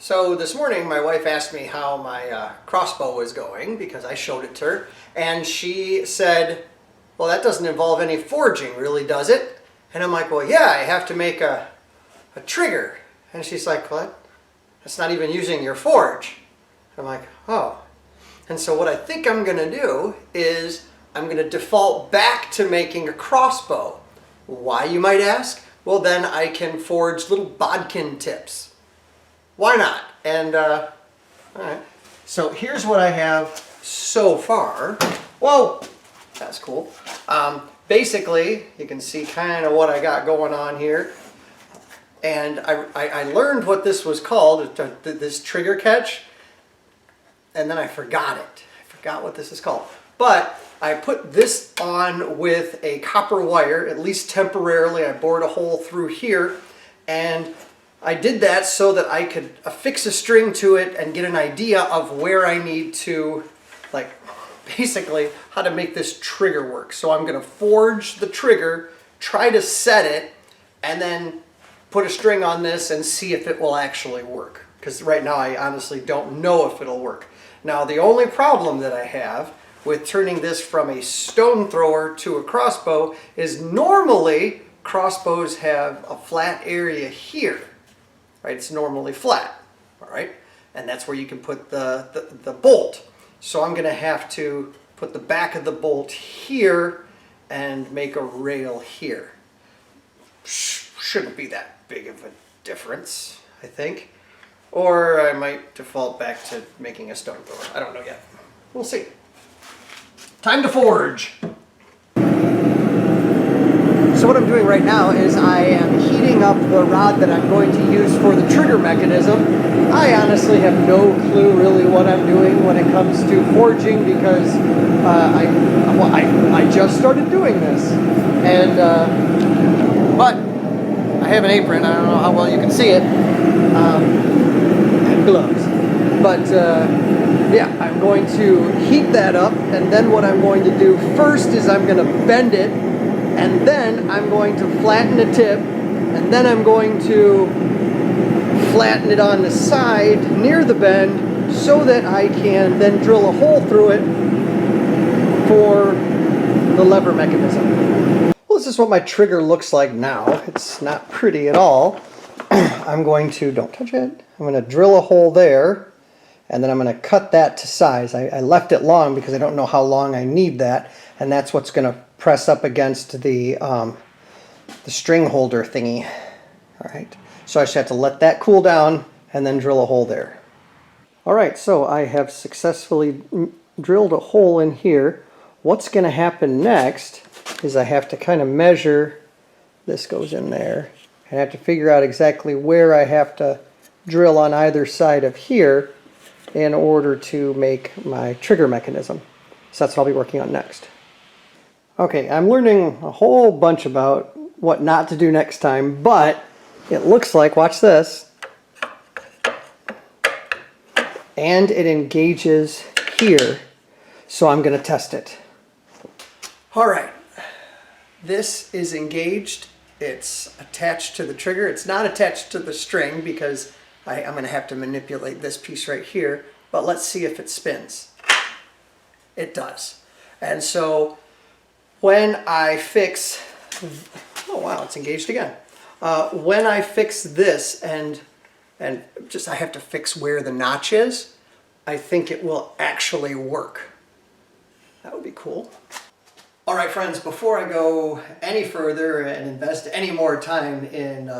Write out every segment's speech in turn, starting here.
So this morning my wife asked me how my crossbow was going because I showed it to her, and she said, well, that doesn't involve any forging, really, does it? And I'm like, well, yeah, I have to make a trigger. And she's like, what? That's not even using your forge. I'm like, oh. And so what I think I'm going to do is I'm going to default back to making a crossbow. Why, you might ask? Well, then I can forge little bodkin tips. Why not? And, all right. So here's what I have so far. Whoa! That's cool. Basically, you can see kind of what I got going on here. And I learned what this was called, this trigger catch, and then I forgot it. I forgot what this is called. But I put this on with a copper wire, at least temporarily. I bored a hole through here, and I did that so that I could affix a string to it and get an idea of where I need to, like, basically how to make this trigger work. So I'm going to forge the trigger, try to set it, and then put a string on this and see if it will actually work. Because right now I honestly don't know if it'll work. Now the only problem that I have with turning this from a stone thrower to a crossbow is normally crossbows have a flat area here. Right, it's normally flat, all right? And that's where you can put the bolt. So I'm going to have to put the back of the bolt here and make a rail here. Shouldn't be that big of a difference, I think. Or I might default back to making a stone thrower. I don't know yet. We'll see. Time to forge. So what I'm doing right now is I am heating up the rod that I'm going to use for the trigger mechanism. I honestly have no clue really what I'm doing when it comes to forging because I just started doing this. And but I have an apron. I don't know how well you can see it. And gloves. But yeah, I'm going to heat that up, and then what I'm going to do first is I'm going to bend it, and then I'm going to flatten the tip, and then I'm going to flatten it on the side near the bend so that I can then drill a hole through it for the lever mechanism. Well, this is what my trigger looks like now. It's not pretty at all. I'm going to, don't touch it, I'm going to drill a hole there, and then I'm going to cut that to size. I left it long because I don't know how long I need that, and that's what's going to press up against the string holder thingy. All right, so I just have to let that cool down and then drill a hole there. All right, so I have successfully drilled a hole in here. What's going to happen next is I have to kind of measure, this goes in there, and I have to figure out exactly where I have to drill on either side of here in order to make my trigger mechanism. So that's what I'll be working on next. Okay, I'm learning a whole bunch about what not to do next time, but it looks like, watch this, and it engages here, so I'm going to test it. All right, this is engaged. It's attached to the trigger. It's not attached to the string because I'm going to have to manipulate this piece right here, but let's see if it spins. It does. And so when I fix, oh wow, it's engaged again. When I fix this and just I have to fix where the notch is, I think it will actually work. That would be cool. All right, friends, before I go any further and invest any more time in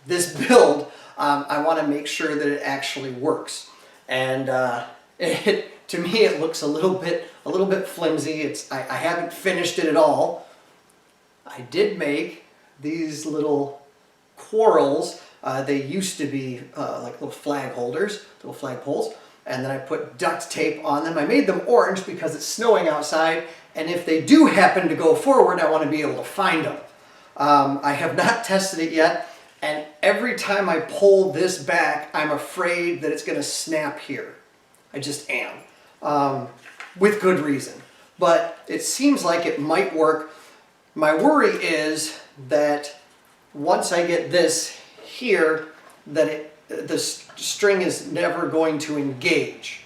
this build, I want to make sure that it actually works. And to me, it looks a little bit flimsy. I haven't finished it at all. I did make these little quarrels. They used to be like little flag holders, little flag poles, and then I put duct tape on them. I made them orange because it's snowing outside, and if they do happen to go forward, I want to be able to find them. I have not tested it yet, and every time I pull this back, I'm afraid that it's going to snap here. I just am, with good reason. But it seems like it might work. My worry is that once I get this here, that the string is never going to engage.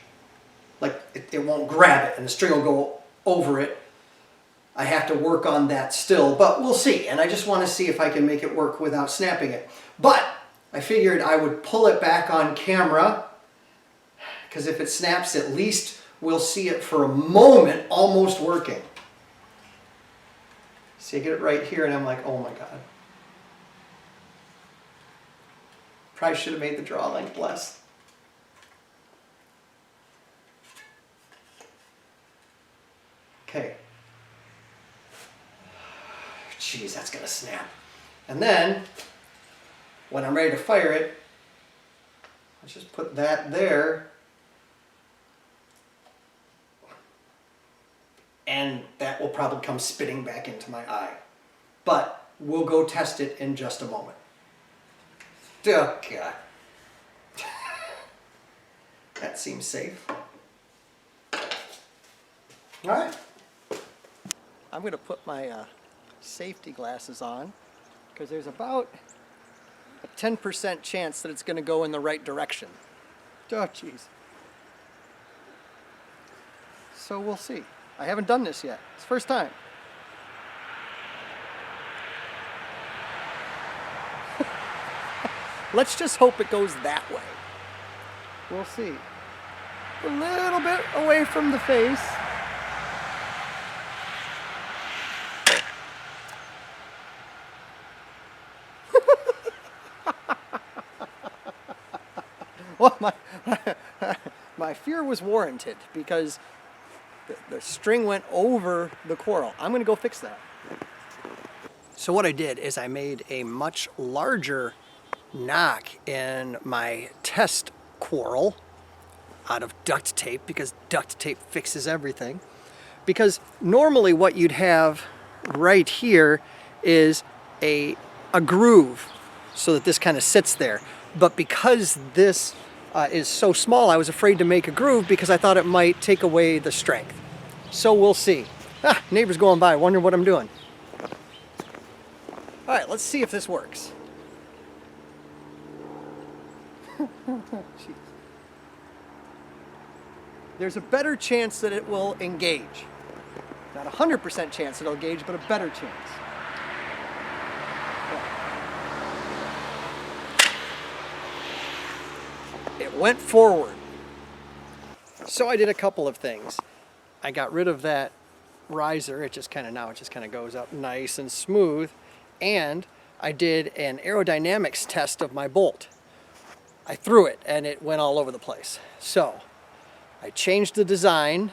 Like it won't grab it and the string will go over it. I have to work on that still, but we'll see. And I just want to see if I can make it work without snapping it. But I figured I would pull it back on camera, because if it snaps, at least we'll see it for a moment almost working. See, I get it right here and I'm like, oh my God. Probably should have made the draw length less. Okay. Jeez, that's gonna snap. And then, when I'm ready to fire it, let's just put that there. And that will probably come spitting back into my eye. But we'll go test it in just a moment. Oh, God. That seems safe. All right. I'm going to put my safety glasses on, because there's about a 10% chance that it's going to go in the right direction. Oh, jeez. So we'll see. I haven't done this yet. It's the first time. Let's just hope it goes that way. We'll see. A little bit away from the face. Well, my fear was warranted, because the string went over the coral. I'm going to go fix that. So what I did is I made a much larger knock in my test coral out of duct tape, because duct tape fixes everything. Because normally what you'd have right here is a groove so that this kind of sits there. But because this is so small, I was afraid to make a groove because I thought it might take away the strength. So we'll see. Ah, neighbor's going by, wondering what I'm doing. All right, let's see if this works. There's a better chance that it will engage. Not a 100% chance it'll engage, but a better chance. It went forward. So I did a couple of things. I got rid of that riser. It just kind of goes up nice and smooth. And I did an aerodynamics test of my bolt. I threw it and it went all over the place. So I changed the design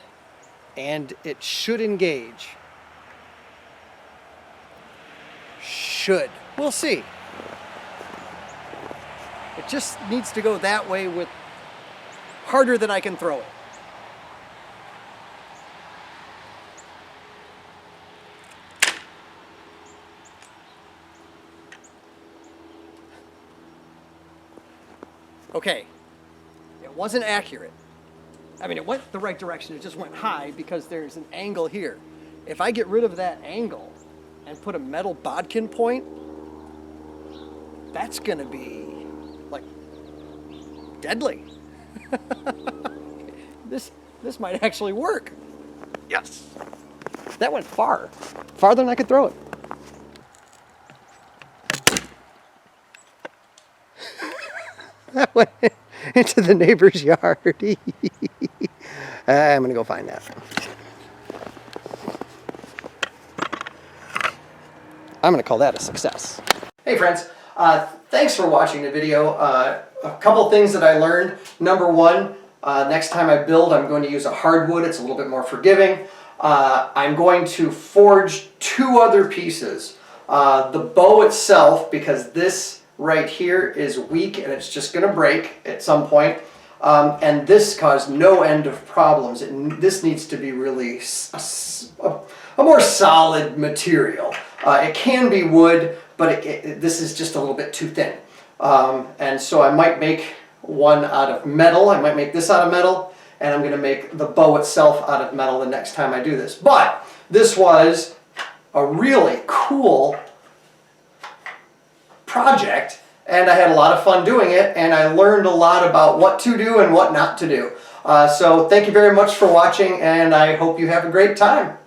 and it should engage. Should. We'll see. It just needs to go that way with harder than I can throw it. Okay, it wasn't accurate. I mean, it went the right direction, it just went high because there's an angle here. If I get rid of that angle and put a metal bodkin point, that's gonna be like deadly. This might actually work. Yes. That went far. Farther than I could throw it. That went into the neighbor's yard. I'm gonna go find that. I'm gonna call that a success. Hey friends, thanks for watching the video. A couple things that I learned. Number one, next time I build, I'm going to use a hardwood. It's a little bit more forgiving. I'm going to forge two other pieces. The bow itself, because this right here is weak and it's just going to break at some point. And this caused no end of problems. This needs to be really a more solid material. It can be wood, but this is just a little bit too thin. And so I might make one out of metal. I might make this out of metal, and I'm going to make the bow itself out of metal the next time I do this. But this was a really cool project, and I had a lot of fun doing it, and I learned a lot about what to do and what not to do. So thank you very much for watching, and I hope you have a great time.